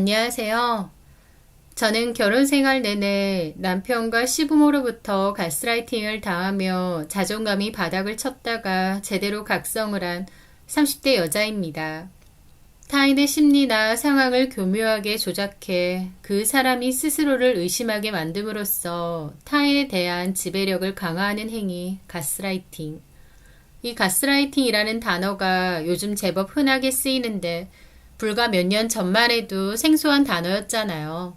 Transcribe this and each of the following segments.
안녕하세요. 저는 결혼 생활 내내 남편과 시부모로부터 가스라이팅을 당하며 자존감이 바닥을 쳤다가 제대로 각성을 한 30대 여자입니다. 타인의 심리나 상황을 교묘하게 조작해 그 사람이 스스로를 의심하게 만듦으로써 타인에 대한 지배력을 강화하는 행위, 가스라이팅. 이 가스라이팅이라는 단어가 요즘 제법 흔하게 쓰이는데 불과 몇 년 전만 해도 생소한 단어였잖아요.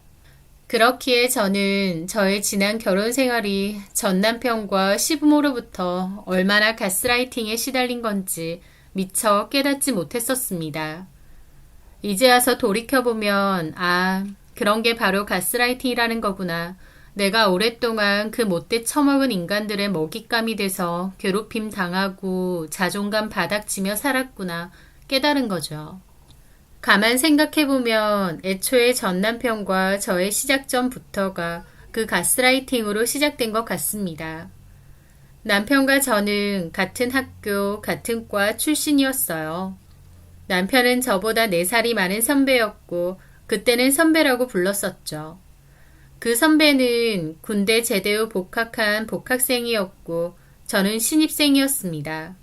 그렇기에 저는 저의 지난 결혼 생활이 전 남편과 시부모로부터 얼마나 가스라이팅에 시달린 건지 미처 깨닫지 못했었습니다. 이제 와서 돌이켜보면 그런 게 바로 가스라이팅이라는 거구나. 내가 오랫동안 그 못돼 처먹은 인간들의 먹잇감이 돼서 괴롭힘 당하고 자존감 바닥치며 살았구나 깨달은 거죠. 가만 생각해보면 애초에 전 남편과 저의 시작점부터가 그 가스라이팅으로 시작된 것 같습니다. 남편과 저는 같은 학교, 같은 과 출신이었어요. 남편은 저보다 4살이 많은 선배였고 그때는 선배라고 불렀었죠. 그 선배는 군대 제대 후 복학한 복학생이었고 저는 신입생이었습니다.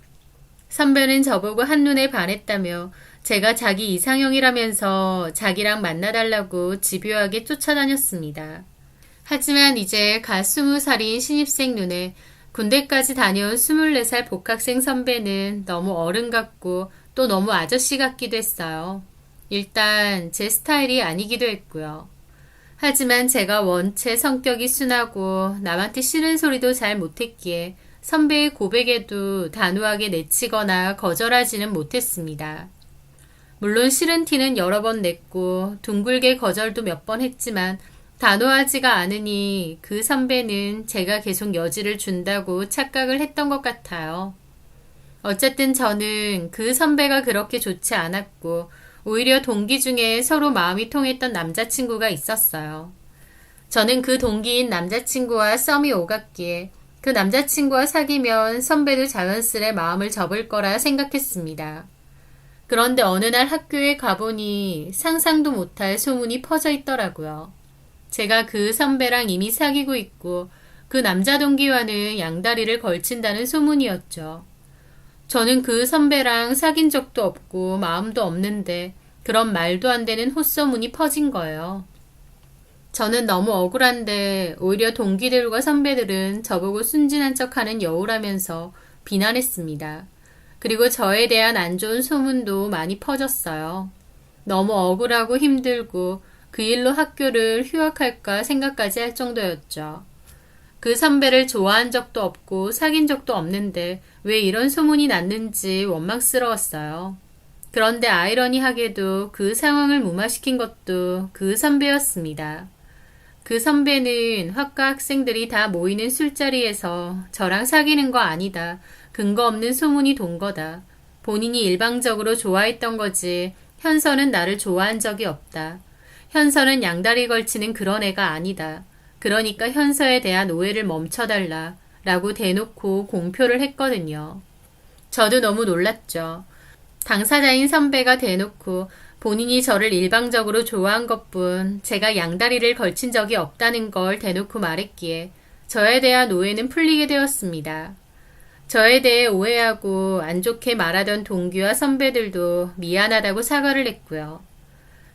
선배는 저보고 한눈에 반했다며 제가 자기 이상형이라면서 자기랑 만나달라고 집요하게 쫓아다녔습니다. 하지만 이제 갓 20살인 신입생 눈에 군대까지 다녀온 24살 복학생 선배는 너무 어른 같고 또 너무 아저씨 같기도 했어요. 일단 제 스타일이 아니기도 했고요. 하지만 제가 원체 성격이 순하고 남한테 싫은 소리도 잘 못했기에 선배의 고백에도 단호하게 내치거나 거절하지는 못했습니다. 물론 싫은 티는 여러 번 냈고 둥글게 거절도 몇 번 했지만 단호하지가 않으니 그 선배는 제가 계속 여지를 준다고 착각을 했던 것 같아요. 어쨌든 저는 그 선배가 그렇게 좋지 않았고 오히려 동기 중에 서로 마음이 통했던 남자친구가 있었어요. 저는 그 동기인 남자친구와 썸이 오갔기에 그 남자친구와 사귀면 선배도 자연스레 마음을 접을 거라 생각했습니다. 그런데 어느 날 학교에 가보니 상상도 못할 소문이 퍼져 있더라고요. 제가 그 선배랑 이미 사귀고 있고 그 남자 동기와는 양다리를 걸친다는 소문이었죠. 저는 그 선배랑 사귄 적도 없고 마음도 없는데 그런 말도 안 되는 헛소문이 퍼진 거예요. 저는 너무 억울한데 오히려 동기들과 선배들은 저보고 순진한 척하는 여우라면서 비난했습니다. 그리고 저에 대한 안 좋은 소문도 많이 퍼졌어요. 너무 억울하고 힘들고 그 일로 학교를 휴학할까 생각까지 할 정도였죠. 그 선배를 좋아한 적도 없고 사귄 적도 없는데 왜 이런 소문이 났는지 원망스러웠어요. 그런데 아이러니하게도 그 상황을 무마시킨 것도 그 선배였습니다. 그 선배는 학과 학생들이 다 모이는 술자리에서 저랑 사귀는 거 아니다. 근거 없는 소문이 돈 거다. 본인이 일방적으로 좋아했던 거지. 현서는 나를 좋아한 적이 없다. 현서는 양다리 걸치는 그런 애가 아니다. 그러니까 현서에 대한 오해를 멈춰달라. 라고 대놓고 공표를 했거든요. 저도 너무 놀랐죠. 당사자인 선배가 대놓고 본인이 저를 일방적으로 좋아한 것뿐 제가 양다리를 걸친 적이 없다는 걸 대놓고 말했기에 저에 대한 오해는 풀리게 되었습니다. 저에 대해 오해하고 안 좋게 말하던 동기와 선배들도 미안하다고 사과를 했고요.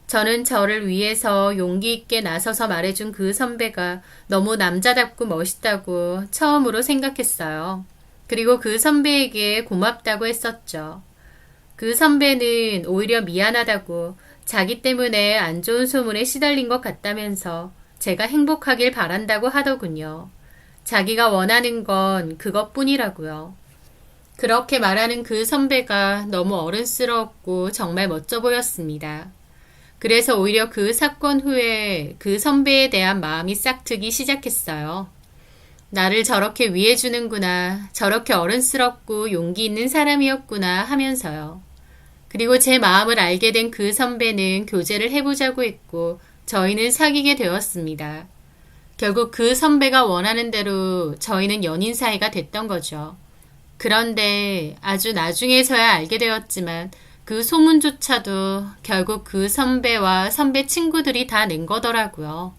저는 저를 위해서 용기 있게 나서서 말해준 그 선배가 너무 남자답고 멋있다고 처음으로 생각했어요. 그리고 그 선배에게 고맙다고 했었죠. 그 선배는 오히려 미안하다고 자기 때문에 안 좋은 소문에 시달린 것 같다면서 제가 행복하길 바란다고 하더군요. 자기가 원하는 건 그것뿐이라고요. 그렇게 말하는 그 선배가 너무 어른스러웠고 정말 멋져 보였습니다. 그래서 오히려 그 사건 후에 그 선배에 대한 마음이 싹트기 시작했어요. 나를 저렇게 위해주는구나, 저렇게 어른스럽고 용기 있는 사람이었구나 하면서요. 그리고 제 마음을 알게 된 그 선배는 교제를 해보자고 했고 저희는 사귀게 되었습니다. 결국 그 선배가 원하는 대로 저희는 연인 사이가 됐던 거죠. 그런데 아주 나중에서야 알게 되었지만 그 소문조차도 결국 그 선배와 선배 친구들이 다 낸 거더라고요.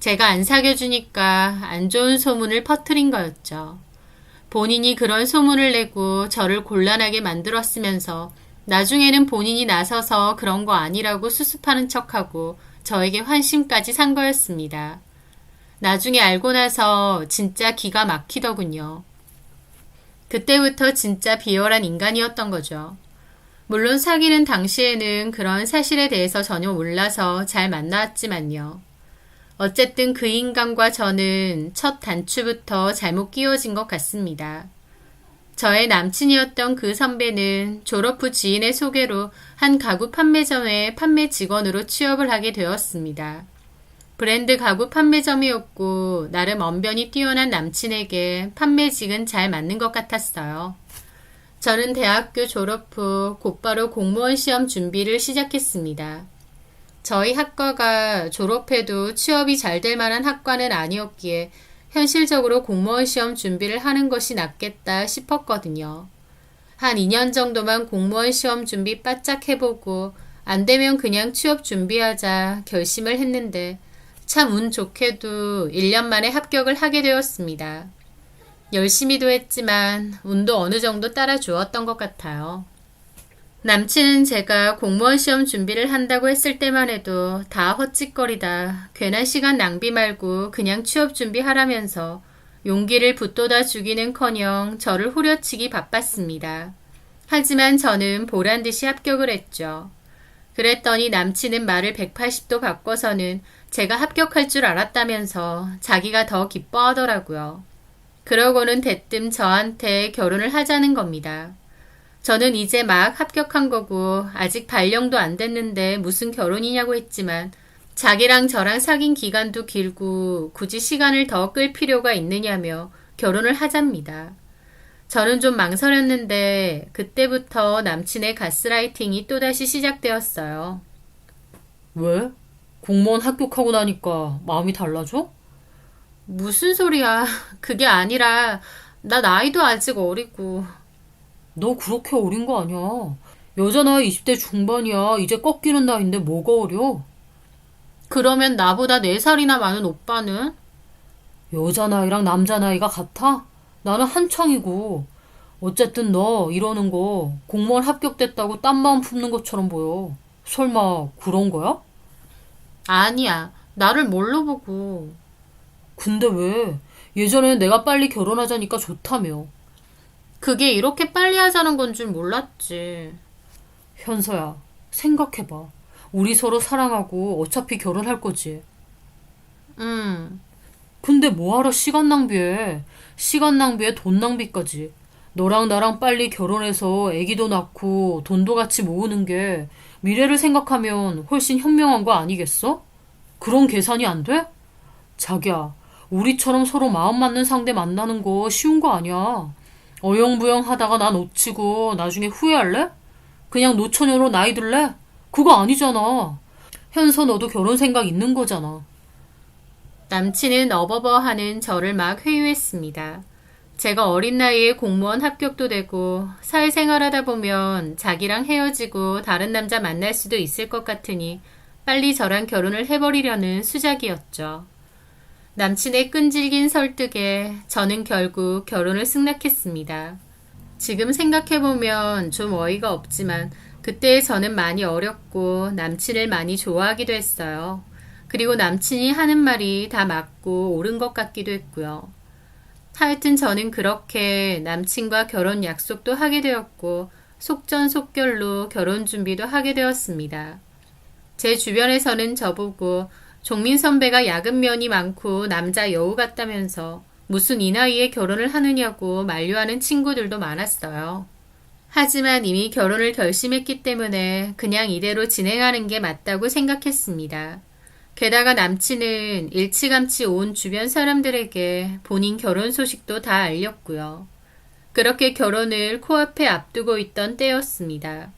제가 안 사귀어주니까 안 좋은 소문을 퍼뜨린 거였죠. 본인이 그런 소문을 내고 저를 곤란하게 만들었으면서 나중에는 본인이 나서서 그런 거 아니라고 수습하는 척하고 저에게 환심까지 산 거였습니다. 나중에 알고 나서 진짜 기가 막히더군요. 그때부터 진짜 비열한 인간이었던 거죠. 물론 사귀는 당시에는 그런 사실에 대해서 전혀 몰라서 잘 만나왔지만요. 어쨌든 그 인간과 저는 첫 단추부터 잘못 끼워진 것 같습니다. 저의 남친이었던 그 선배는 졸업 후 지인의 소개로 한 가구 판매점의 판매 직원으로 취업을 하게 되었습니다. 브랜드 가구 판매점이었고 나름 언변이 뛰어난 남친에게 판매직은 잘 맞는 것 같았어요. 저는 대학교 졸업 후 곧바로 공무원 시험 준비를 시작했습니다. 저희 학과가 졸업해도 취업이 잘 될 만한 학과는 아니었기에 현실적으로 공무원 시험 준비를 하는 것이 낫겠다 싶었거든요. 한 2년 정도만 공무원 시험 준비 바짝 해보고 안 되면 그냥 취업 준비하자 결심을 했는데 참 운 좋게도 1년 만에 합격을 하게 되었습니다. 열심히도 했지만 운도 어느 정도 따라주었던 것 같아요. 남친은 제가 공무원 시험 준비를 한다고 했을 때만 해도 다 헛짓거리다, 괜한 시간 낭비 말고 그냥 취업 준비하라면서 용기를 붙돋아 주기는커녕 저를 후려치기 바빴습니다. 하지만 저는 보란듯이 합격을 했죠. 그랬더니 남친은 말을 180도 바꿔서는 제가 합격할 줄 알았다면서 자기가 더 기뻐하더라고요. 그러고는 대뜸 저한테 결혼을 하자는 겁니다. 저는 이제 막 합격한 거고 아직 발령도 안 됐는데 무슨 결혼이냐고 했지만 자기랑 저랑 사귄 기간도 길고 굳이 시간을 더 끌 필요가 있느냐며 결혼을 하잡니다. 저는 좀 망설였는데 그때부터 남친의 가스라이팅이 또다시 시작되었어요. 왜? 공무원 합격하고 나니까 마음이 달라져? 무슨 소리야. 그게 아니라 나 나이도 아직 어리고. 너 그렇게 어린 거 아니야. 여자 나이 20대 중반이야. 이제 꺾이는 나이인데 뭐가 어려? 그러면 나보다 4살이나 많은 오빠는? 여자 나이랑 남자 나이가 같아? 나는 한창이고. 어쨌든 너 이러는 거 공무원 합격됐다고 딴 마음 품는 것처럼 보여. 설마 그런 거야? 아니야. 나를 뭘로 보고. 근데 왜? 예전에 내가 빨리 결혼하자니까 좋다며. 그게 이렇게 빨리 하자는 건 줄 몰랐지. 현서야, 생각해봐. 우리 서로 사랑하고 어차피 결혼할 거지. 음, 근데 뭐하러 시간 낭비해? 시간 낭비에 돈 낭비까지. 너랑 나랑 빨리 결혼해서 아기도 낳고 돈도 같이 모으는 게 미래를 생각하면 훨씬 현명한 거 아니겠어? 그런 계산이 안 돼? 자기야, 우리처럼 서로 마음 맞는 상대 만나는 거 쉬운 거 아니야. 어영부영 하다가 나 놓치고 나중에 후회할래? 그냥 노처녀로 나이 들래? 그거 아니잖아. 현서 너도 결혼 생각 있는 거잖아. 남친은 어버버하는 저를 막 회유했습니다. 제가 어린 나이에 공무원 합격도 되고 사회생활 하다 보면 자기랑 헤어지고 다른 남자 만날 수도 있을 것 같으니 빨리 저랑 결혼을 해버리려는 수작이었죠. 남친의 끈질긴 설득에 저는 결국 결혼을 승낙했습니다. 지금 생각해보면 좀 어이가 없지만 그때 저는 많이 어렸고 남친을 많이 좋아하기도 했어요. 그리고 남친이 하는 말이 다 맞고 옳은 것 같기도 했고요. 하여튼 저는 그렇게 남친과 결혼 약속도 하게 되었고 속전속결로 결혼 준비도 하게 되었습니다. 제 주변에서는 저보고 종민 선배가 야근면이 많고 남자 여우 같다면서 무슨 이 나이에 결혼을 하느냐고 만류하는 친구들도 많았어요. 하지만 이미 결혼을 결심했기 때문에 그냥 이대로 진행하는 게 맞다고 생각했습니다. 게다가 남친은 일찌감치 온 주변 사람들에게 본인 결혼 소식도 다 알렸고요. 그렇게 결혼을 코앞에 앞두고 있던 때였습니다.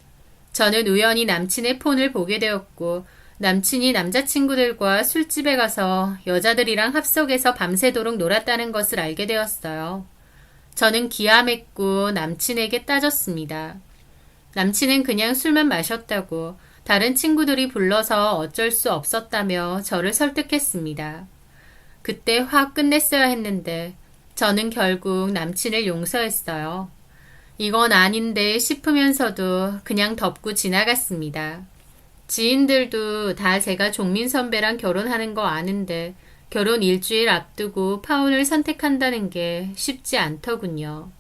저는 우연히 남친의 폰을 보게 되었고 남친이 남자친구들과 술집에 가서 여자들이랑 합석해서 밤새도록 놀았다는 것을 알게 되었어요. 저는 기함했고 남친에게 따졌습니다. 남친은 그냥 술만 마셨다고 다른 친구들이 불러서 어쩔 수 없었다며 저를 설득했습니다. 그때 확 끝냈어야 했는데 저는 결국 남친을 용서했어요. 이건 아닌데 싶으면서도 그냥 덮고 지나갔습니다. 지인들도 다 제가 종민 선배랑 결혼하는 거 아는데 결혼 일주일 앞두고 파혼을 선택한다는 게 쉽지 않더군요.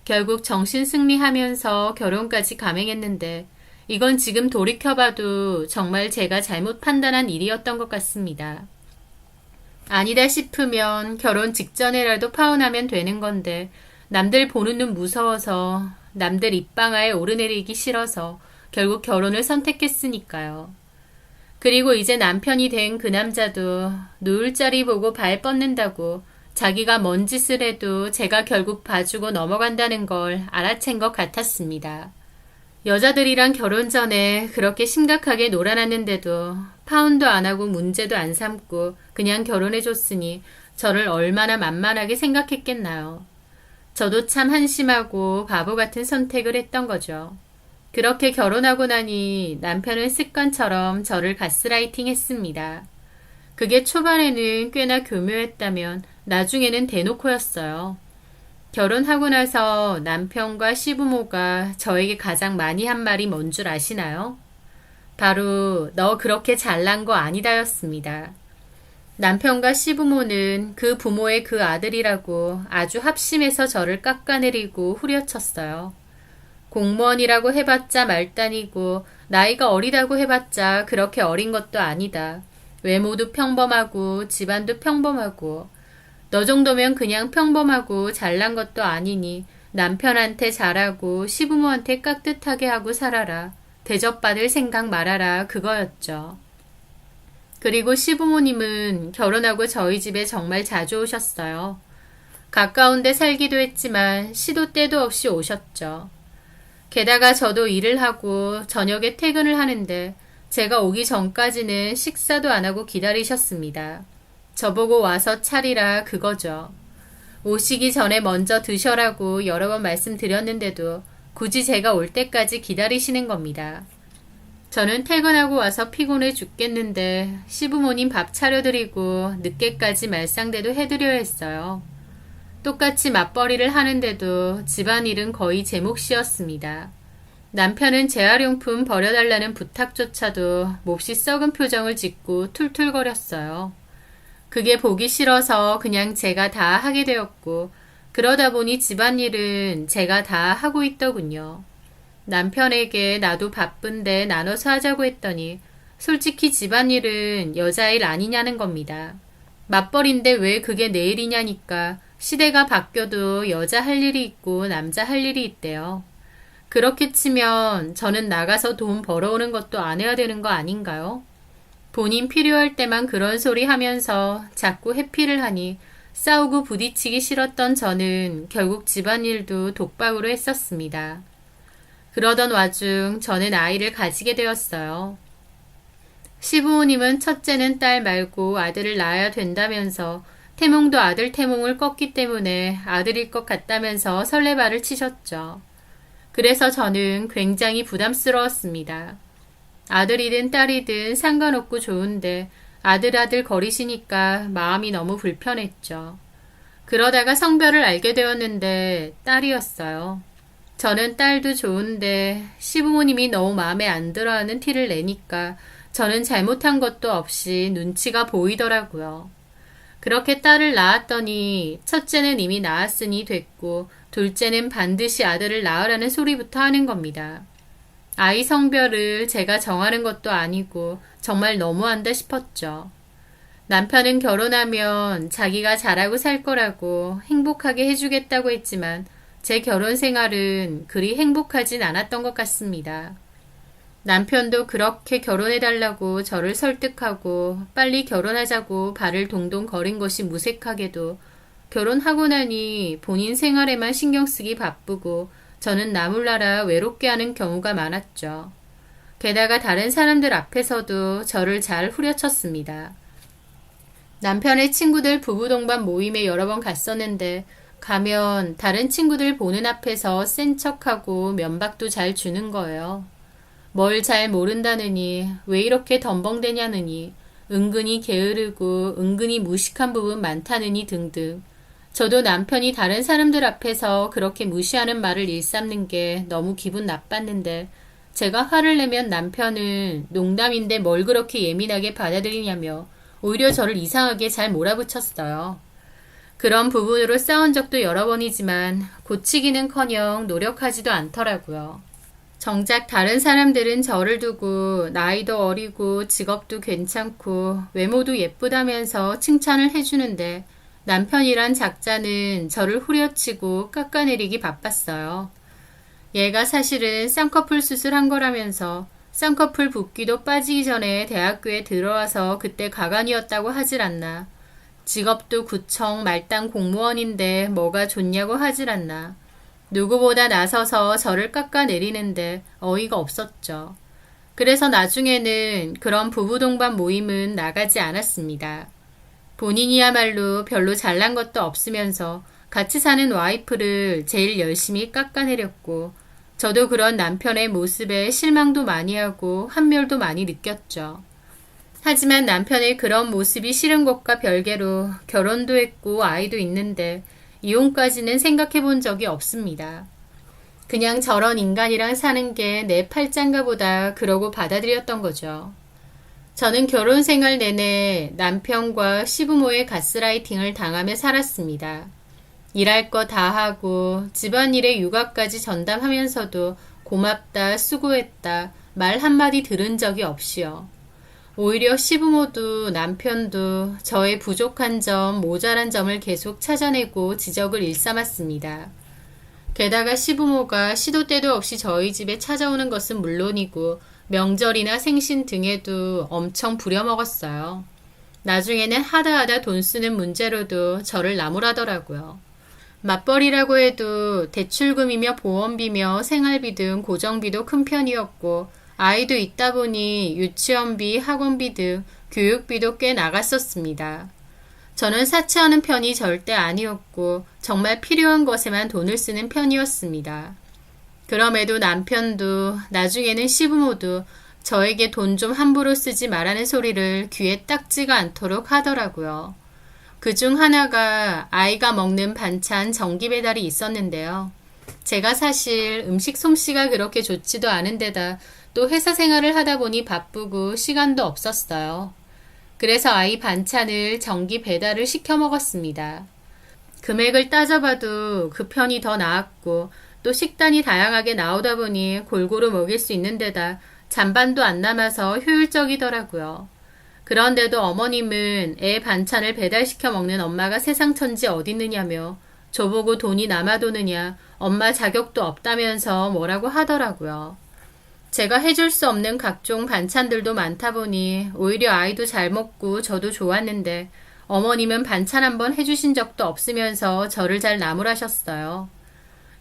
결국 정신 승리하면서 결혼까지 감행했는데 이건 지금 돌이켜봐도 정말 제가 잘못 판단한 일이었던 것 같습니다. 아니다 싶으면 결혼 직전에라도 파혼하면 되는 건데 남들 보는 눈 무서워서 남들 입방아에 오르내리기 싫어서 결국 결혼을 선택했으니까요. 그리고 이제 남편이 된 그 남자도 누울 자리 보고 발 뻗는다고 자기가 뭔 짓을 해도 제가 결국 봐주고 넘어간다는 걸 알아챈 것 같았습니다. 여자들이랑 결혼 전에 그렇게 심각하게 놀아놨는데도 파혼도 안 하고 문제도 안 삼고 그냥 결혼해줬으니 저를 얼마나 만만하게 생각했겠나요. 저도 참 한심하고 바보 같은 선택을 했던 거죠. 그렇게 결혼하고 나니 남편은 습관처럼 저를 가스라이팅 했습니다. 그게 초반에는 꽤나 교묘했다면 나중에는 대놓고였어요. 결혼하고 나서 남편과 시부모가 저에게 가장 많이 한 말이 뭔 줄 아시나요? 바로 너 그렇게 잘난 거 아니다였습니다. 남편과 시부모는 그 부모의 그 아들이라고 아주 합심해서 저를 깎아내리고 후려쳤어요. 공무원이라고 해봤자 말단이고 나이가 어리다고 해봤자 그렇게 어린 것도 아니다. 외모도 평범하고 집안도 평범하고 너 정도면 그냥 평범하고 잘난 것도 아니니 남편한테 잘하고 시부모한테 깍듯하게 하고 살아라. 대접받을 생각 말아라. 그거였죠. 그리고 시부모님은 결혼하고 저희 집에 정말 자주 오셨어요. 가까운 데 살기도 했지만 시도 때도 없이 오셨죠. 게다가 저도 일을 하고 저녁에 퇴근을 하는데 제가 오기 전까지는 식사도 안 하고 기다리셨습니다. 저보고 와서 차리라 그거죠. 오시기 전에 먼저 드셔라고 여러 번 말씀드렸는데도 굳이 제가 올 때까지 기다리시는 겁니다. 저는 퇴근하고 와서 피곤해 죽겠는데 시부모님 밥 차려드리고 늦게까지 말상대도 해드려야 했어요. 똑같이 맞벌이를 하는데도 집안일은 거의 제 몫이었습니다. 남편은 재활용품 버려달라는 부탁조차도 몹시 썩은 표정을 짓고 툴툴거렸어요. 그게 보기 싫어서 그냥 제가 다 하게 되었고 그러다 보니 집안일은 제가 다 하고 있더군요. 남편에게 나도 바쁜데 나눠서 하자고 했더니 솔직히 집안일은 여자일 아니냐는 겁니다. 맞벌인데 왜 그게 내 일이냐니까 시대가 바뀌어도 여자 할 일이 있고 남자 할 일이 있대요. 그렇게 치면 저는 나가서 돈 벌어오는 것도 안 해야 되는 거 아닌가요? 본인 필요할 때만 그런 소리 하면서 자꾸 회피를 하니 싸우고 부딪히기 싫었던 저는 결국 집안일도 독박으로 했었습니다. 그러던 와중 저는 아이를 가지게 되었어요. 시부모님은 첫째는 딸 말고 아들을 낳아야 된다면서 태몽도 아들 태몽을 껐기 때문에 아들일 것 같다면서 설레발을 치셨죠. 그래서 저는 굉장히 부담스러웠습니다. 아들이든 딸이든 상관없고 좋은데 아들 거리시니까 마음이 너무 불편했죠. 그러다가 성별을 알게 되었는데 딸이었어요. 저는 딸도 좋은데 시부모님이 너무 마음에 안 들어하는 티를 내니까 저는 잘못한 것도 없이 눈치가 보이더라고요. 그렇게 딸을 낳았더니 첫째는 이미 낳았으니 됐고 둘째는 반드시 아들을 낳으라는 소리부터 하는 겁니다. 아이 성별을 제가 정하는 것도 아니고 정말 너무한다 싶었죠. 남편은 결혼하면 자기가 잘하고 살 거라고 행복하게 해주겠다고 했지만 제 결혼 생활은 그리 행복하진 않았던 것 같습니다. 남편도 그렇게 결혼해달라고 저를 설득하고 빨리 결혼하자고 발을 동동 거린 것이 무색하게도 결혼하고 나니 본인 생활에만 신경 쓰기 바쁘고 저는 나몰라라 외롭게 하는 경우가 많았죠. 게다가 다른 사람들 앞에서도 저를 잘 후려쳤습니다. 남편의 친구들 부부 동반 모임에 여러 번 갔었는데 가면 다른 친구들 보는 앞에서 센 척하고 면박도 잘 주는 거예요. 뭘 잘 모른다느니, 왜 이렇게 덤벙대냐느니, 은근히 게으르고 은근히 무식한 부분 많다느니 등등. 저도 남편이 다른 사람들 앞에서 그렇게 무시하는 말을 일삼는 게 너무 기분 나빴는데 제가 화를 내면 남편은 농담인데 뭘 그렇게 예민하게 받아들이냐며 오히려 저를 이상하게 잘 몰아붙였어요. 그런 부분으로 싸운 적도 여러 번이지만 고치기는커녕 노력하지도 않더라고요. 정작 다른 사람들은 저를 두고 나이도 어리고 직업도 괜찮고 외모도 예쁘다면서 칭찬을 해주는데 남편이란 작자는 저를 후려치고 깎아내리기 바빴어요. 얘가 사실은 쌍꺼풀 수술한 거라면서 쌍꺼풀 붓기도 빠지기 전에 대학교에 들어와서 그때 가관이었다고 하질 않나. 직업도 구청 말단 공무원인데 뭐가 좋냐고 하질 않나. 누구보다 나서서 저를 깎아내리는데 어이가 없었죠. 그래서 나중에는 그런 부부 동반 모임은 나가지 않았습니다. 본인이야말로 별로 잘난 것도 없으면서 같이 사는 와이프를 제일 열심히 깎아내렸고 저도 그런 남편의 모습에 실망도 많이 하고 한멸도 많이 느꼈죠. 하지만 남편의 그런 모습이 싫은 것과 별개로 결혼도 했고 아이도 있는데 이혼까지는 생각해 본 적이 없습니다. 그냥 저런 인간이랑 사는 게 내 팔짱가 보다 그러고 받아들였던 거죠. 저는 결혼 생활 내내 남편과 시부모의 가스라이팅을 당하며 살았습니다. 일할 거 다 하고 집안일에 육아까지 전담하면서도 고맙다, 수고했다, 말 한마디 들은 적이 없이요. 오히려 시부모도 남편도 저의 부족한 점, 모자란 점을 계속 찾아내고 지적을 일삼았습니다. 게다가 시부모가 시도 때도 없이 저희 집에 찾아오는 것은 물론이고 명절이나 생신 등에도 엄청 부려먹었어요. 나중에는 하다하다 돈 쓰는 문제로도 저를 나무라더라고요. 맞벌이라고 해도 대출금이며 보험비며 생활비 등 고정비도 큰 편이었고 아이도 있다 보니 유치원비, 학원비 등 교육비도 꽤 나갔었습니다. 저는 사치하는 편이 절대 아니었고 정말 필요한 것에만 돈을 쓰는 편이었습니다. 그럼에도 남편도 나중에는 시부모도 저에게 돈 좀 함부로 쓰지 말라는 소리를 귀에 딱지가 않도록 하더라고요. 그중 하나가 아이가 먹는 반찬 정기 배달이 있었는데요. 제가 사실 음식 솜씨가 그렇게 좋지도 않은데다 또 회사 생활을 하다 보니 바쁘고 시간도 없었어요. 그래서 아이 반찬을 정기 배달을 시켜 먹었습니다. 금액을 따져봐도 그 편이 더 나았고 또 식단이 다양하게 나오다 보니 골고루 먹일 수 있는 데다 잔반도 안 남아서 효율적이더라고요. 그런데도 어머님은 애 반찬을 배달시켜 먹는 엄마가 세상 천지 어딨느냐며 저보고 돈이 남아도느냐 엄마 자격도 없다면서 뭐라고 하더라고요. 제가 해줄 수 없는 각종 반찬들도 많다 보니 오히려 아이도 잘 먹고 저도 좋았는데 어머님은 반찬 한번 해주신 적도 없으면서 저를 잘 나무라셨어요.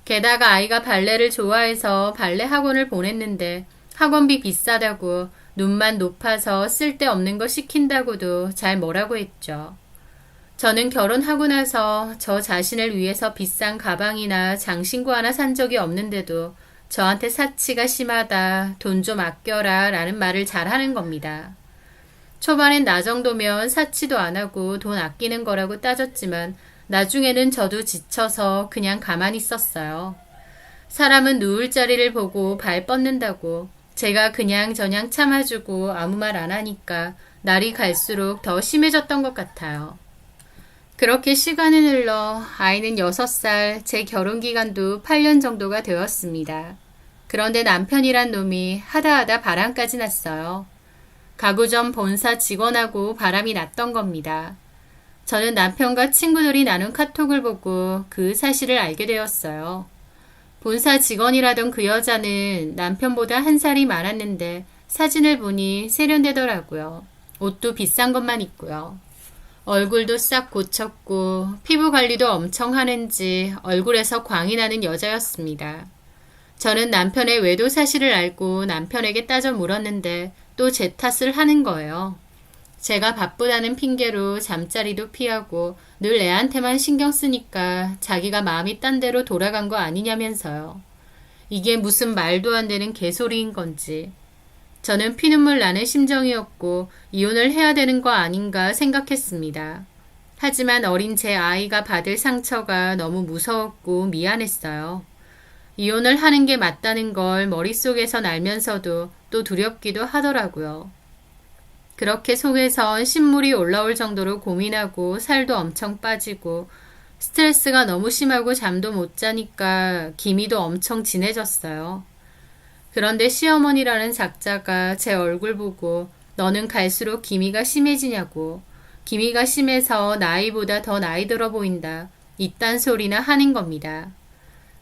게다가 아이가 발레를 좋아해서 발레 학원을 보냈는데 학원비 비싸다고 눈만 높아서 쓸데없는 거 시킨다고도 잘 뭐라고 했죠. 저는 결혼하고 나서 저 자신을 위해서 비싼 가방이나 장신구 하나 산 적이 없는데도 저한테 사치가 심하다, 돈 좀 아껴라 라는 말을 잘 하는 겁니다. 초반엔 나 정도면 사치도 안 하고 돈 아끼는 거라고 따졌지만 나중에는 저도 지쳐서 그냥 가만히 있었어요. 사람은 누울 자리를 보고 발 뻗는다고 제가 그냥 저냥 참아주고 아무 말 안 하니까 날이 갈수록 더 심해졌던 것 같아요. 그렇게 시간은 흘러 아이는 6살, 제 결혼기간도 8년 정도가 되었습니다. 그런데 남편이란 놈이 하다하다 바람까지 났어요. 가구점 본사 직원하고 바람이 났던 겁니다. 저는 남편과 친구들이 나눈 카톡을 보고 그 사실을 알게 되었어요. 본사 직원이라던 그 여자는 남편보다 한 살이 많았는데 사진을 보니 세련되더라고요. 옷도 비싼 것만 입고요. 얼굴도 싹 고쳤고 피부 관리도 엄청 하는지 얼굴에서 광이 나는 여자였습니다. 저는 남편의 외도 사실을 알고 남편에게 따져 물었는데 또 제 탓을 하는 거예요. 제가 바쁘다는 핑계로 잠자리도 피하고 늘 애한테만 신경 쓰니까 자기가 마음이 딴 데로 돌아간 거 아니냐면서요. 이게 무슨 말도 안 되는 개소리인 건지. 저는 피눈물 나는 심정이었고 이혼을 해야 되는 거 아닌가 생각했습니다. 하지만 어린 제 아이가 받을 상처가 너무 무서웠고 미안했어요. 이혼을 하는 게 맞다는 걸 머릿속에선 알면서도 또 두렵기도 하더라고요. 그렇게 속에선 신물이 올라올 정도로 고민하고 살도 엄청 빠지고 스트레스가 너무 심하고 잠도 못 자니까 기미도 엄청 진해졌어요. 그런데 시어머니라는 작자가 제 얼굴 보고 너는 갈수록 기미가 심해지냐고, 기미가 심해서 나이보다 더 나이 들어 보인다, 이딴 소리나 하는 겁니다.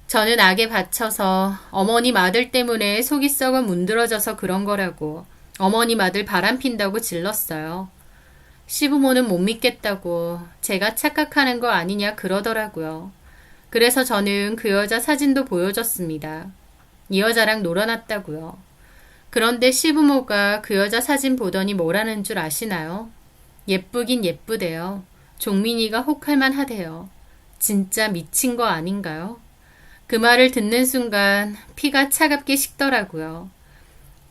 저는 악에 받쳐서 어머님 아들 때문에 속이 썩어 문드러져서 그런 거라고 어머님 아들 바람핀다고 질렀어요. 시부모는 못 믿겠다고 제가 착각하는 거 아니냐 그러더라고요. 그래서 저는 그 여자 사진도 보여줬습니다. 이 여자랑 놀아놨다고요. 그런데 시부모가 그 여자 사진 보더니 뭐라는 줄 아시나요? 예쁘긴 예쁘대요. 종민이가 혹할만 하대요. 진짜 미친 거 아닌가요? 그 말을 듣는 순간 피가 차갑게 식더라고요.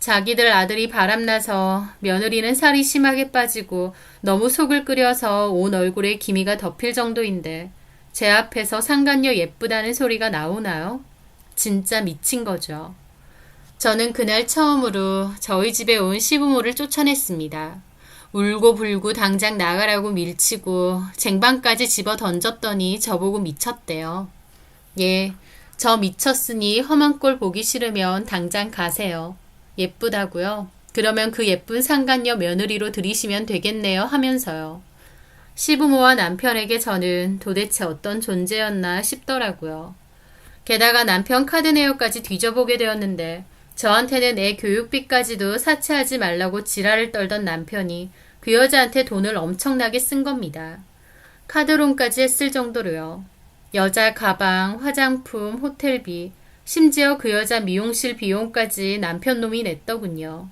자기들 아들이 바람나서 며느리는 살이 심하게 빠지고 너무 속을 끓여서 온 얼굴에 기미가 덮일 정도인데 제 앞에서 상간녀 예쁘다는 소리가 나오나요? 진짜 미친 거죠. 저는 그날 처음으로 저희 집에 온 시부모를 쫓아냈습니다. 울고 불고 당장 나가라고 밀치고 쟁반까지 집어 던졌더니 저보고 미쳤대요. 예, 저 미쳤으니 험한 꼴 보기 싫으면 당장 가세요. 예쁘다고요? 그러면 그 예쁜 상간녀 며느리로 들이시면 되겠네요 하면서요. 시부모와 남편에게 저는 도대체 어떤 존재였나 싶더라고요. 게다가 남편 카드 내역까지 뒤져보게 되었는데 저한테는 애 교육비까지도 사채하지 말라고 지랄을 떨던 남편이 그 여자한테 돈을 엄청나게 쓴 겁니다. 카드론까지 했을 정도로요. 여자 가방, 화장품, 호텔비, 심지어 그 여자 미용실 비용까지 남편 놈이 냈더군요.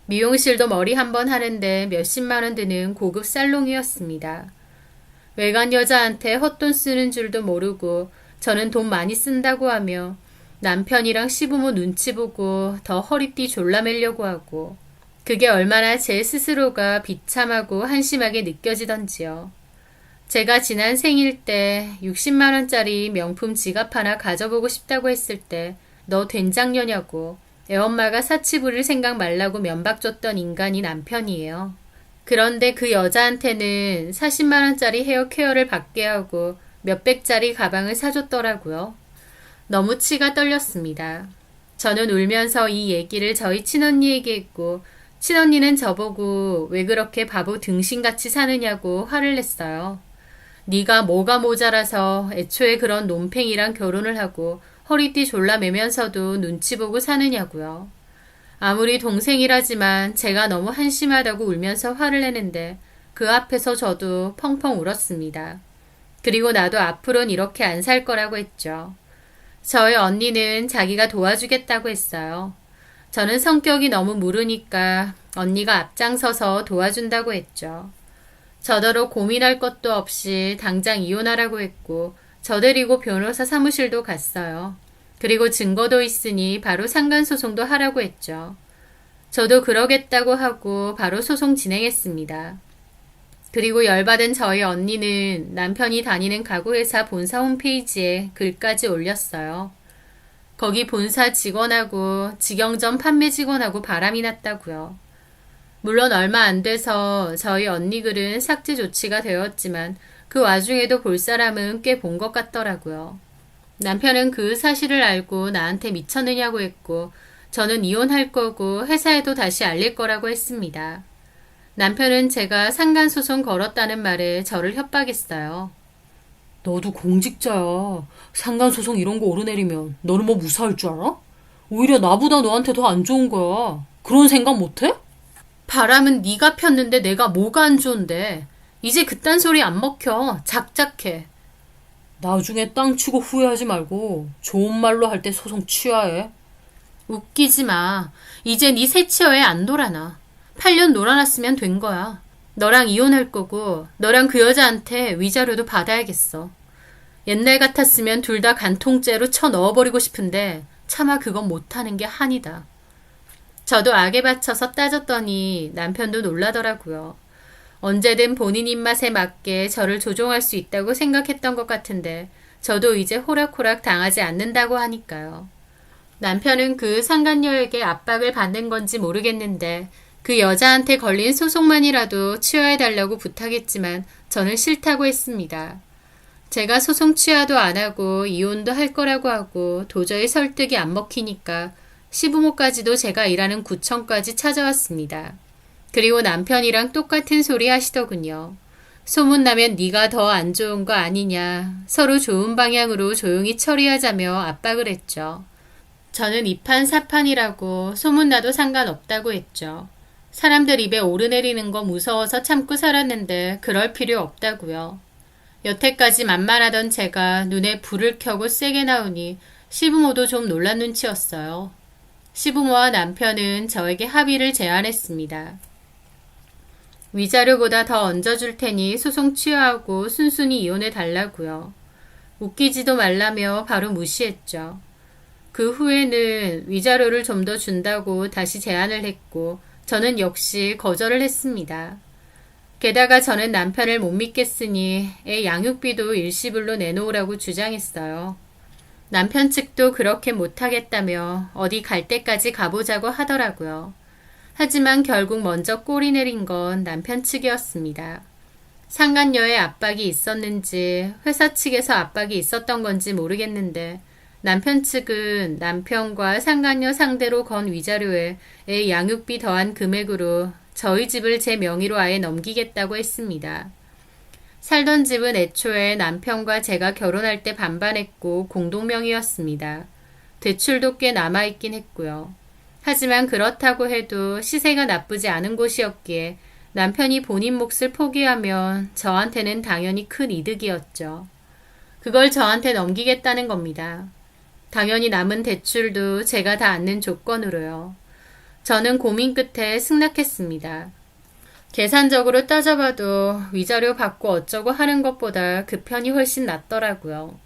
미용실도 머리 한번 하는데 몇십만 원 드는 고급 살롱이었습니다. 외간 여자한테 헛돈 쓰는 줄도 모르고 저는 돈 많이 쓴다고 하며 남편이랑 시부모 눈치 보고 더 허리띠 졸라매려고 하고 그게 얼마나 제 스스로가 비참하고 한심하게 느껴지던지요. 제가 지난 생일 때 60만 원짜리 명품 지갑 하나 가져보고 싶다고 했을 때 너 된장녀냐고 애엄마가 사치 부릴 생각 말라고 면박 줬던 인간이 남편이에요. 그런데 그 여자한테는 40만 원짜리 헤어 케어를 받게 하고 몇백짜리 가방을 사줬더라고요. 너무 치가 떨렸습니다. 저는 울면서 이 얘기를 저희 친언니에게 했고 친언니는 저보고 왜 그렇게 바보 등신같이 사느냐고 화를 냈어요. 네가 뭐가 모자라서 애초에 그런 논팽이랑 결혼을 하고 허리띠 졸라매면서도 눈치 보고 사느냐고요. 아무리 동생이라지만 제가 너무 한심하다고 울면서 화를 내는데 그 앞에서 저도 펑펑 울었습니다. 그리고 나도 앞으로는 이렇게 안 살 거라고 했죠. 저희 언니는 자기가 도와주겠다고 했어요. 저는 성격이 너무 무르니까 언니가 앞장서서 도와준다고 했죠. 저더러 고민할 것도 없이 당장 이혼하라고 했고 저 데리고 변호사 사무실도 갔어요. 그리고 증거도 있으니 바로 상간소송도 하라고 했죠. 저도 그러겠다고 하고 바로 소송 진행했습니다. 그리고 열받은 저희 언니는 남편이 다니는 가구회사 본사 홈페이지에 글까지 올렸어요. 거기 본사 직원하고 직영점 판매 직원하고 바람이 났다고요. 물론 얼마 안 돼서 저희 언니 글은 삭제 조치가 되었지만 그 와중에도 볼 사람은 꽤 본 것 같더라고요. 남편은 그 사실을 알고 나한테 미쳤느냐고 했고 저는 이혼할 거고 회사에도 다시 알릴 거라고 했습니다. 남편은 제가 상간소송 걸었다는 말에 저를 협박했어요. 너도 공직자야. 상간소송 이런 거 오르내리면 너는 뭐 무사할 줄 알아? 오히려 나보다 너한테 더 안 좋은 거야. 그런 생각 못해? 바람은 네가 폈는데 내가 뭐가 안 좋은데. 이제 그딴 소리 안 먹혀. 작작해. 나중에 땅 치고 후회하지 말고 좋은 말로 할 때 소송 취하해. 웃기지 마. 이제 네 새치어에 안 돌아나. 8년 놀아놨으면 된 거야. 너랑 이혼할 거고 너랑 그 여자한테 위자료도 받아야겠어. 옛날 같았으면 둘 다 간통죄로 쳐 넣어버리고 싶은데 차마 그건 못하는 게 한이다. 저도 악에 받쳐서 따졌더니 남편도 놀라더라고요. 언제든 본인 입맛에 맞게 저를 조종할 수 있다고 생각했던 것 같은데 저도 이제 호락호락 당하지 않는다고 하니까요. 남편은 그 상간녀에게 압박을 받는 건지 모르겠는데 그 여자한테 걸린 소송만이라도 취하해달라고 부탁했지만 저는 싫다고 했습니다. 제가 소송 취하도 안 하고 이혼도 할 거라고 하고 도저히 설득이 안 먹히니까 시부모까지도 제가 일하는 구청까지 찾아왔습니다. 그리고 남편이랑 똑같은 소리 하시더군요. 소문나면 네가 더 안 좋은 거 아니냐. 서로 좋은 방향으로 조용히 처리하자며 압박을 했죠. 저는 이판사판이라고 소문나도 상관없다고 했죠. 사람들 입에 오르내리는 거 무서워서 참고 살았는데 그럴 필요 없다고요. 여태까지 만만하던 제가 눈에 불을 켜고 세게 나오니 시부모도 좀 놀란 눈치였어요. 시부모와 남편은 저에게 합의를 제안했습니다. 위자료보다 더 얹어줄 테니 소송 취하하고 순순히 이혼해 달라고요. 웃기지도 말라며 바로 무시했죠. 그 후에는 위자료를 좀 더 준다고 다시 제안을 했고 저는 역시 거절을 했습니다. 게다가 저는 남편을 못 믿겠으니 애 양육비도 일시불로 내놓으라고 주장했어요. 남편 측도 그렇게 못하겠다며 어디 갈 때까지 가보자고 하더라고요. 하지만 결국 먼저 꼬리 내린 건 남편 측이었습니다. 상간녀의 압박이 있었는지 회사 측에서 압박이 있었던 건지 모르겠는데 남편 측은 남편과 상간녀 상대로 건 위자료에 애 양육비 더한 금액으로 저희 집을 제 명의로 아예 넘기겠다고 했습니다. 살던 집은 애초에 남편과 제가 결혼할 때 반반했고 공동명의였습니다. 대출도 꽤 남아있긴 했고요. 하지만 그렇다고 해도 시세가 나쁘지 않은 곳이었기에 남편이 본인 몫을 포기하면 저한테는 당연히 큰 이득이었죠. 그걸 저한테 넘기겠다는 겁니다. 당연히 남은 대출도 제가 다 안는 조건으로요. 저는 고민 끝에 승낙했습니다. 계산적으로 따져봐도 위자료 받고 어쩌고 하는 것보다 그 편이 훨씬 낫더라고요.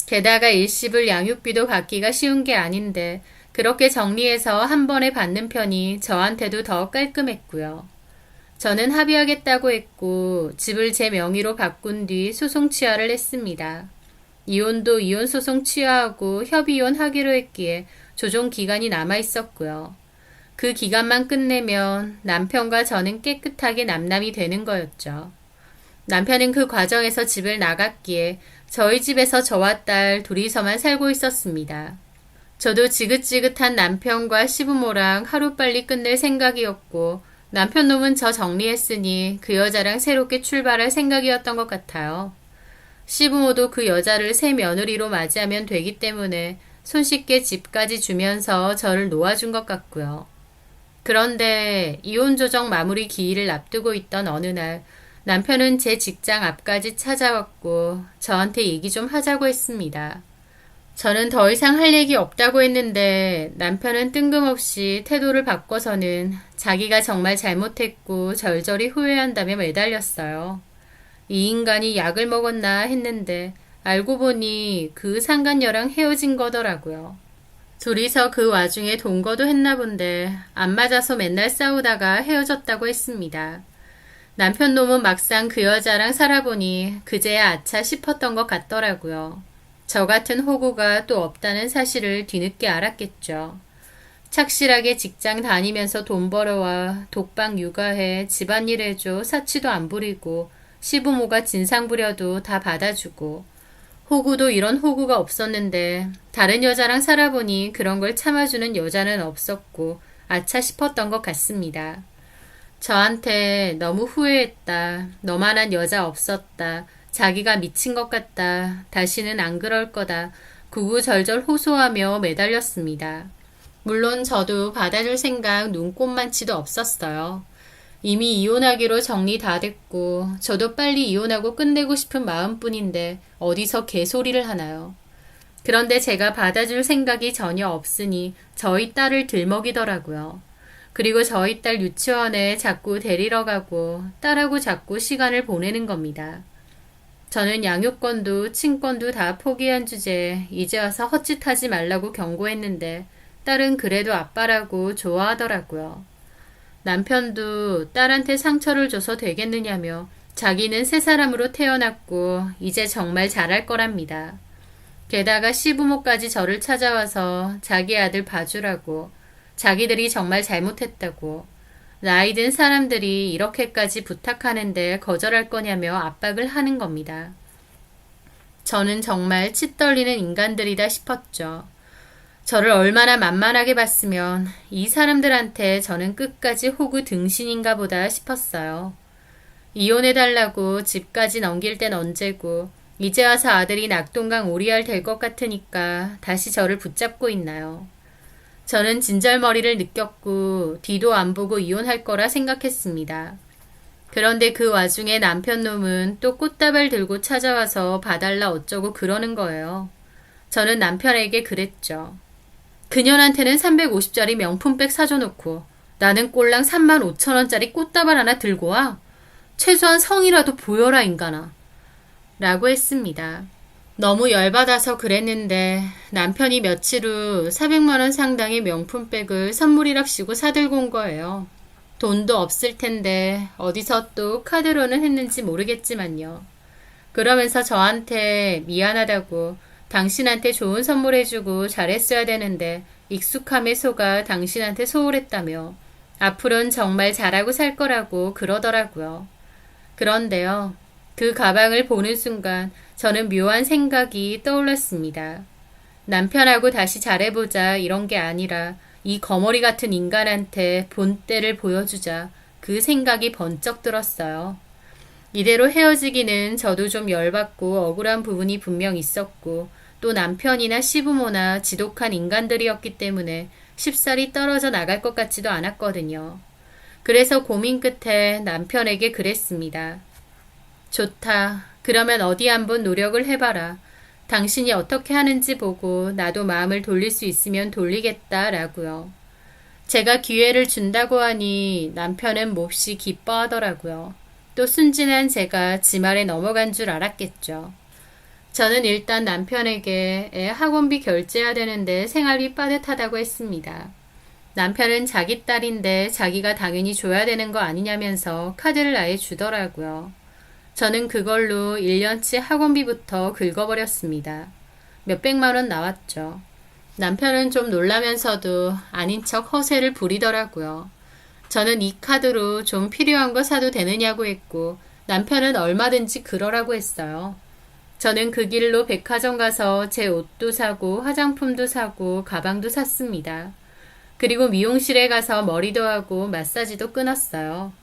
게다가 일시불 양육비도 받기가 쉬운 게 아닌데 그렇게 정리해서 한 번에 받는 편이 저한테도 더 깔끔했고요. 저는 합의하겠다고 했고 집을 제 명의로 바꾼 뒤 소송 취하를 했습니다. 이혼도 이혼 소송 취하하고 협의이혼 하기로 했기에 조정 기간이 남아 있었고요. 그 기간만 끝내면 남편과 저는 깨끗하게 남남이 되는 거였죠. 남편은 그 과정에서 집을 나갔기에 저희 집에서 저와 딸 둘이서만 살고 있었습니다. 저도 지긋지긋한 남편과 시부모랑 하루빨리 끝낼 생각이었고 남편 놈은 저 정리했으니 그 여자랑 새롭게 출발할 생각이었던 것 같아요. 시부모도 그 여자를 새 며느리로 맞이하면 되기 때문에 손쉽게 집까지 주면서 저를 놓아준 것 같고요. 그런데 이혼 조정 마무리 기일을 앞두고 있던 어느 날 남편은 제 직장 앞까지 찾아왔고 저한테 얘기 좀 하자고 했습니다. 저는 더 이상 할 얘기 없다고 했는데 남편은 뜬금없이 태도를 바꿔서는 자기가 정말 잘못했고 절절히 후회한다며 매달렸어요. 이 인간이 약을 먹었나 했는데 알고 보니 그 상간녀랑 헤어진 거더라고요. 둘이서 그 와중에 동거도 했나 본데 안 맞아서 맨날 싸우다가 헤어졌다고 했습니다. 남편 놈은 막상 그 여자랑 살아보니 그제야 아차 싶었던 것 같더라고요. 저 같은 호구가 또 없다는 사실을 뒤늦게 알았겠죠. 착실하게 직장 다니면서 돈 벌어와 독방 육아해 집안일 해줘 사치도 안 부리고 시부모가 진상 부려도 다 받아주고 호구도 이런 호구가 없었는데 다른 여자랑 살아보니 그런 걸 참아주는 여자는 없었고 아차 싶었던 것 같습니다. 저한테 너무 후회했다. 너만한 여자 없었다. 자기가 미친 것 같다. 다시는 안 그럴 거다. 구구절절 호소하며 매달렸습니다. 물론 저도 받아줄 생각 눈꼽만치도 없었어요. 이미 이혼하기로 정리 다 됐고 저도 빨리 이혼하고 끝내고 싶은 마음뿐인데 어디서 개소리를 하나요. 그런데 제가 받아줄 생각이 전혀 없으니 저희 딸을 들먹이더라고요. 그리고 저희 딸 유치원에 자꾸 데리러 가고 딸하고 자꾸 시간을 보내는 겁니다. 저는 양육권도 친권도 다 포기한 주제에 이제 와서 헛짓하지 말라고 경고했는데 딸은 그래도 아빠라고 좋아하더라고요. 남편도 딸한테 상처를 줘서 되겠느냐며 자기는 새 사람으로 태어났고 이제 정말 잘할 거랍니다. 게다가 시부모까지 저를 찾아와서 자기 아들 봐주라고, 자기들이 정말 잘못했다고, 나이 든 사람들이 이렇게까지 부탁하는데 거절할 거냐며 압박을 하는 겁니다. 저는 정말 치 떨리는 인간들이다 싶었죠. 저를 얼마나 만만하게 봤으면 이 사람들한테 저는 끝까지 호구 등신인가 보다 싶었어요. 이혼해달라고 집까지 넘길 땐 언제고 이제 와서 아들이 낙동강 오리알 될 것 같으니까 다시 저를 붙잡고 있나요. 저는 진절머리를 느꼈고 뒤도 안 보고 이혼할 거라 생각했습니다. 그런데 그 와중에 남편 놈은 또 꽃다발 들고 찾아와서 봐달라 어쩌고 그러는 거예요. 저는 남편에게 그랬죠. 그년한테는 350짜리 명품백 사줘놓고 나는 꼴랑 35,000원짜리 꽃다발 하나 들고 와? 최소한 성이라도 보여라 인간아. 라고 했습니다. 너무 열받아서 그랬는데 남편이 며칠 후 400만 원 상당의 명품백을 선물이랍시고 사들고 온 거예요. 돈도 없을 텐데 어디서 또 카드로는 했는지 모르겠지만요. 그러면서 저한테 미안하다고, 당신한테 좋은 선물 해주고 잘했어야 되는데 익숙함에 속아 당신한테 소홀했다며 앞으로는 정말 잘하고 살 거라고 그러더라고요. 그런데요, 그 가방을 보는 순간 저는 묘한 생각이 떠올랐습니다. 남편하고 다시 잘해보자 이런 게 아니라 이 거머리 같은 인간한테 본때를 보여주자, 그 생각이 번쩍 들었어요. 이대로 헤어지기는 저도 좀 열받고 억울한 부분이 분명 있었고 또 남편이나 시부모나 지독한 인간들이었기 때문에 쉽사리 떨어져 나갈 것 같지도 않았거든요. 그래서 고민 끝에 남편에게 그랬습니다. 좋다. 그러면 어디 한번 노력을 해봐라. 당신이 어떻게 하는지 보고 나도 마음을 돌릴 수 있으면 돌리겠다라고요. 제가 기회를 준다고 하니 남편은 몹시 기뻐하더라고요. 또 순진한 제가 지 말에 넘어간 줄 알았겠죠. 저는 일단 남편에게 애 학원비 결제해야 되는데 생활비 빠듯하다고 했습니다. 남편은 자기 딸인데 자기가 당연히 줘야 되는 거 아니냐면서 카드를 아예 주더라고요. 저는 그걸로 1년치 학원비부터 긁어버렸습니다. 몇백만 원 나왔죠. 남편은 좀 놀라면서도 아닌 척 허세를 부리더라고요. 저는 이 카드로 좀 필요한 거 사도 되느냐고 했고 남편은 얼마든지 그러라고 했어요. 저는 그 길로 백화점 가서 제 옷도 사고 화장품도 사고 가방도 샀습니다. 그리고 미용실에 가서 머리도 하고 마사지도 끊었어요.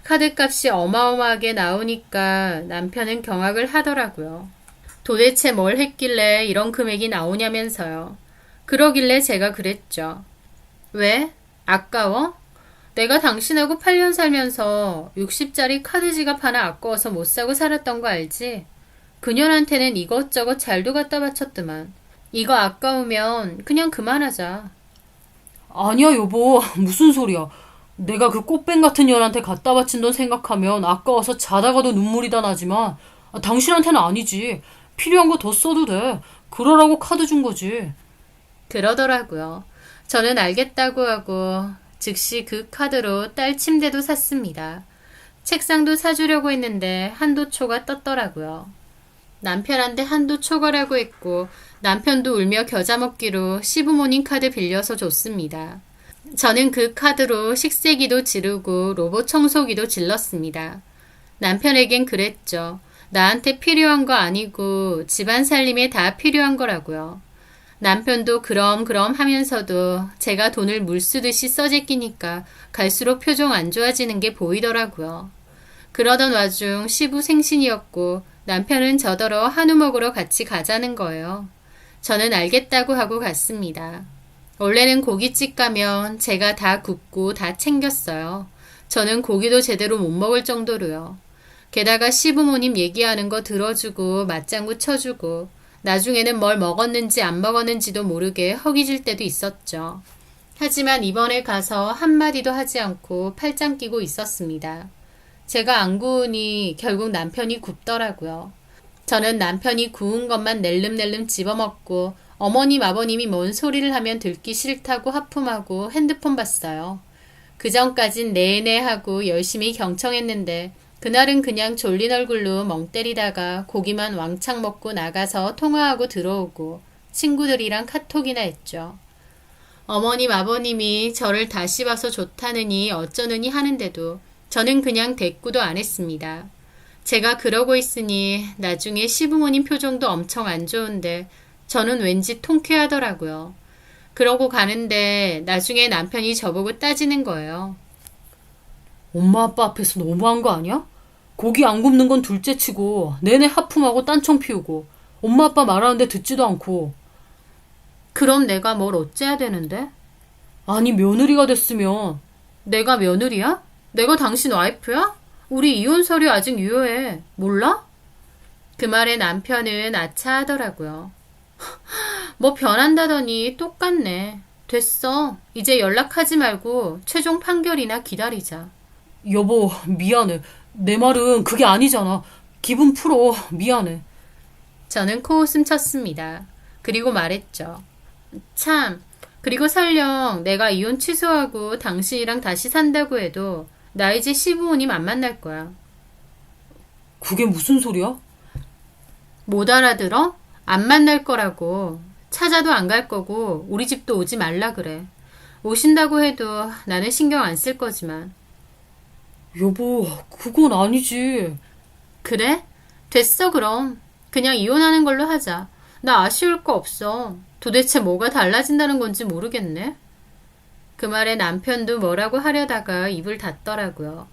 카드값이 어마어마하게 나오니까 남편은 경악을 하더라고요. 도대체 뭘 했길래 이런 금액이 나오냐면서요. 그러길래 제가 그랬죠. 왜? 아까워? 내가 당신하고 8년 살면서 60짜리 카드 지갑 하나 아까워서 못 사고 살았던 거 알지? 그년한테는 이것저것 잘도 갖다 바쳤더만. 이거 아까우면 그냥 그만하자. 아니야, 여보. 무슨 소리야. 내가 그 꽃뱀 같은 년한테 갖다 바친 돈 생각하면 아까워서 자다가도 눈물이 다 나지만 당신한테는 아니지. 필요한 거 더 써도 돼. 그러라고 카드 준 거지. 그러더라고요. 저는 알겠다고 하고 즉시 그 카드로 딸 침대도 샀습니다. 책상도 사주려고 했는데 한도 초가 떴더라고요. 남편한테 한도 초과라고 했고 남편도 울며 겨자 먹기로 시부모님 카드 빌려서 줬습니다. 저는 그 카드로 식세기도 지르고 로봇 청소기도 질렀습니다. 남편에겐 그랬죠. 나한테 필요한 거 아니고 집안 살림에 다 필요한 거라고요. 남편도 그럼 하면서도 제가 돈을 물쓰듯이 써제끼니까 갈수록 표정 안 좋아지는 게 보이더라고요. 그러던 와중 시부 생신이었고 남편은 저더러 한우 먹으러 같이 가자는 거예요. 저는 알겠다고 하고 갔습니다. 원래는 고깃집 가면 제가 다 굽고 다 챙겼어요. 저는 고기도 제대로 못 먹을 정도로요. 게다가 시부모님 얘기하는 거 들어주고 맞장구 쳐주고 나중에는 뭘 먹었는지 안 먹었는지도 모르게 허기질 때도 있었죠. 하지만 이번에 가서 한마디도 하지 않고 팔짱 끼고 있었습니다. 제가 안 구우니 결국 남편이 굽더라고요. 저는 남편이 구운 것만 낼름낼름 집어먹고 어머님 아버님이 뭔 소리를 하면 듣기 싫다고 하품하고 핸드폰 봤어요. 그전까진 내내 하고 열심히 경청했는데 그날은 그냥 졸린 얼굴로 멍 때리다가 고기만 왕창 먹고 나가서 통화하고 들어오고 친구들이랑 카톡이나 했죠. 어머님 아버님이 저를 다시 봐서 좋다느니 어쩌느니 하는데도 저는 그냥 대꾸도 안 했습니다. 제가 그러고 있으니 나중에 시부모님 표정도 엄청 안 좋은데 저는 왠지 통쾌하더라고요. 그러고 가는데 나중에 남편이 저보고 따지는 거예요. 엄마 아빠 앞에서 너무한 거 아니야? 고기 안 굽는 건 둘째치고 내내 하품하고 딴청 피우고 엄마 아빠 말하는데 듣지도 않고. 그럼 내가 뭘 어째야 되는데? 아니 며느리가 됐으면. 내가 며느리야? 내가 당신 와이프야? 우리 이혼 서류 아직 유효해. 몰라? 그 말에 남편은 아차하더라고요. 뭐 변한다더니 똑같네. 됐어. 이제 연락하지 말고 최종 판결이나 기다리자. 여보 미안해. 내 말은 그게 아니잖아. 기분 풀어. 미안해. 저는 코웃음 쳤습니다. 그리고 말했죠. 참, 그리고 설령 내가 이혼 취소하고 당신이랑 다시 산다고 해도 나 이제 시부모님 안 만날 거야. 그게 무슨 소리야? 못 알아들어? 안 만날 거라고. 찾아도 안 갈 거고 우리 집도 오지 말라 그래. 오신다고 해도 나는 신경 안 쓸 거지만. 여보 그건 아니지. 그래? 됐어 그럼. 그냥 이혼하는 걸로 하자. 나 아쉬울 거 없어. 도대체 뭐가 달라진다는 건지 모르겠네. 그 말에 남편도 뭐라고 하려다가 입을 닫더라고요.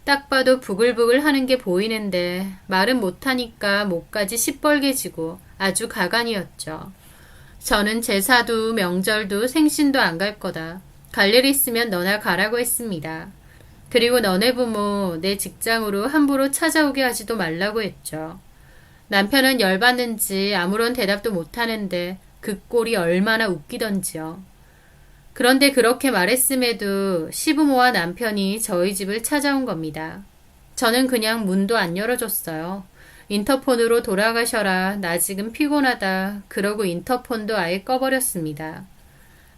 딱 봐도 부글부글 하는 게 보이는데 말은 못하니까 목까지 시뻘개지고 아주 가관이었죠. 저는 제사도 명절도 생신도 안 갈 거다. 갈 일 있으면 너나 가라고 했습니다. 그리고 너네 부모 내 직장으로 함부로 찾아오게 하지도 말라고 했죠. 남편은 열받는지 아무런 대답도 못하는데 그 꼴이 얼마나 웃기던지요. 그런데 그렇게 말했음에도 시부모와 남편이 저희 집을 찾아온 겁니다. 저는 그냥 문도 안 열어줬어요. 인터폰으로 돌아가셔라. 나 지금 피곤하다. 그러고 인터폰도 아예 꺼버렸습니다.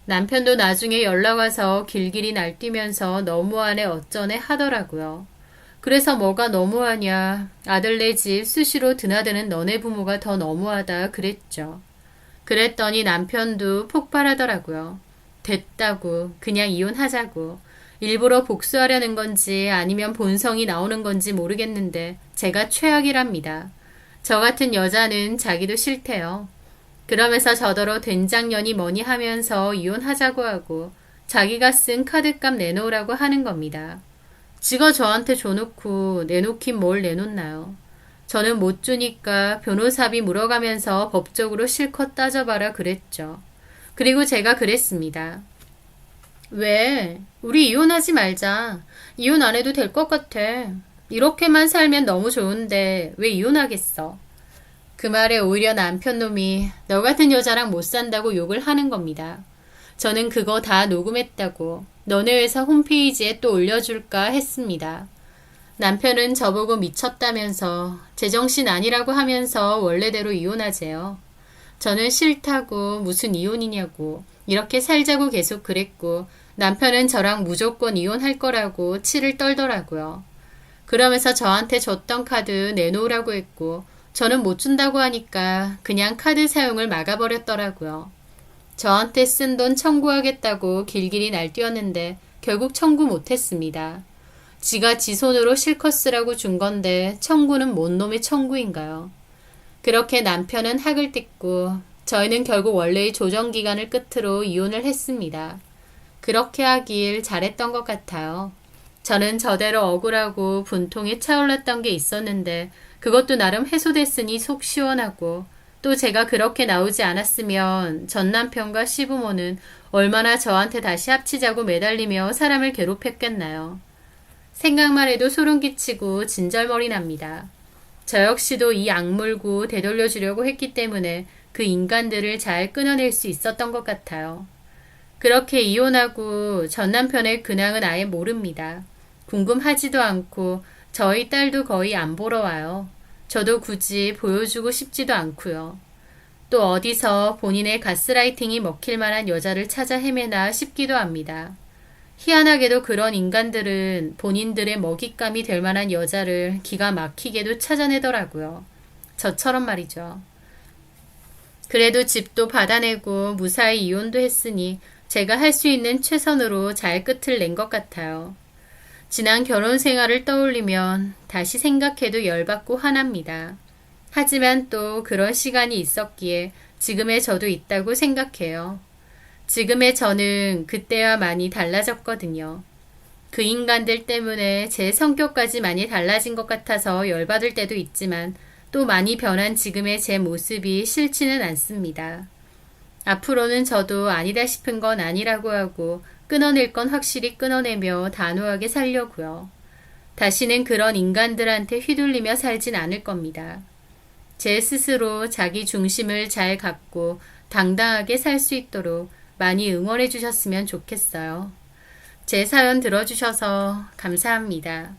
남편도 나중에 연락와서 길길이 날뛰면서 너무하네 어쩌네 하더라고요. 그래서 뭐가 너무하냐. 아들네 집 수시로 드나드는 너네 부모가 더 너무하다 그랬죠. 그랬더니 남편도 폭발하더라고요. 됐다고. 그냥 이혼하자고. 일부러 복수하려는 건지 아니면 본성이 나오는 건지 모르겠는데 제가 최악이랍니다. 저 같은 여자는 자기도 싫대요. 그러면서 저더러 된장년이 뭐니 하면서 이혼하자고 하고 자기가 쓴 카드값 내놓으라고 하는 겁니다. 지가 저한테 줘놓고 내놓긴 뭘 내놓나요? 저는 못 주니까 변호사비 물어가면서 법적으로 실컷 따져봐라 그랬죠. 그리고 제가 그랬습니다. 왜? 우리 이혼하지 말자. 이혼 안 해도 될 것 같아. 이렇게만 살면 너무 좋은데 왜 이혼하겠어? 그 말에 오히려 남편 놈이 너 같은 여자랑 못 산다고 욕을 하는 겁니다. 저는 그거 다 녹음했다고 너네 회사 홈페이지에 또 올려줄까 했습니다. 남편은 저보고 미쳤다면서 제정신 아니라고 하면서 원래대로 이혼하재요. 저는 싫다고 무슨 이혼이냐고 이렇게 살자고 계속 그랬고 남편은 저랑 무조건 이혼할 거라고 치를 떨더라고요. 그러면서 저한테 줬던 카드 내놓으라고 했고 저는 못 준다고 하니까 그냥 카드 사용을 막아버렸더라고요. 저한테 쓴 돈 청구하겠다고 길길이 날뛰었는데 결국 청구 못했습니다. 지가 지 손으로 실컷 쓰라고 준 건데 청구는 뭔 놈의 청구인가요? 그렇게 남편은 학을 띨고 저희는 결국 원래의 조정기간을 끝으로 이혼을 했습니다. 그렇게 하길 잘했던 것 같아요. 저는 저대로 억울하고 분통이 차올랐던 게 있었는데 그것도 나름 해소됐으니 속 시원하고 또 제가 그렇게 나오지 않았으면 전 남편과 시부모는 얼마나 저한테 다시 합치자고 매달리며 사람을 괴롭혔겠나요. 생각만 해도 소름 끼치고 진절머리 납니다. 저 역시도 이 악물고 되돌려주려고 했기 때문에 그 인간들을 잘 끊어낼 수 있었던 것 같아요. 그렇게 이혼하고 전 남편의 근황은 아예 모릅니다. 궁금하지도 않고 저희 딸도 거의 안 보러 와요. 저도 굳이 보여주고 싶지도 않고요. 또 어디서 본인의 가스라이팅이 먹힐 만한 여자를 찾아 헤매나 싶기도 합니다. 희한하게도 그런 인간들은 본인들의 먹잇감이 될 만한 여자를 기가 막히게도 찾아내더라고요. 저처럼 말이죠. 그래도 집도 받아내고 무사히 이혼도 했으니 제가 할 수 있는 최선으로 잘 끝을 낸 것 같아요. 지난 결혼 생활을 떠올리면 다시 생각해도 열받고 화납니다. 하지만 또 그런 시간이 있었기에 지금의 저도 있다고 생각해요. 지금의 저는 그때와 많이 달라졌거든요. 그 인간들 때문에 제 성격까지 많이 달라진 것 같아서 열받을 때도 있지만 또 많이 변한 지금의 제 모습이 싫지는 않습니다. 앞으로는 저도 아니다 싶은 건 아니라고 하고 끊어낼 건 확실히 끊어내며 단호하게 살려고요. 다시는 그런 인간들한테 휘둘리며 살진 않을 겁니다. 제 스스로 자기 중심을 잘 갖고 당당하게 살 수 있도록 많이 응원해 주셨으면 좋겠어요. 제 사연 들어주셔서 감사합니다.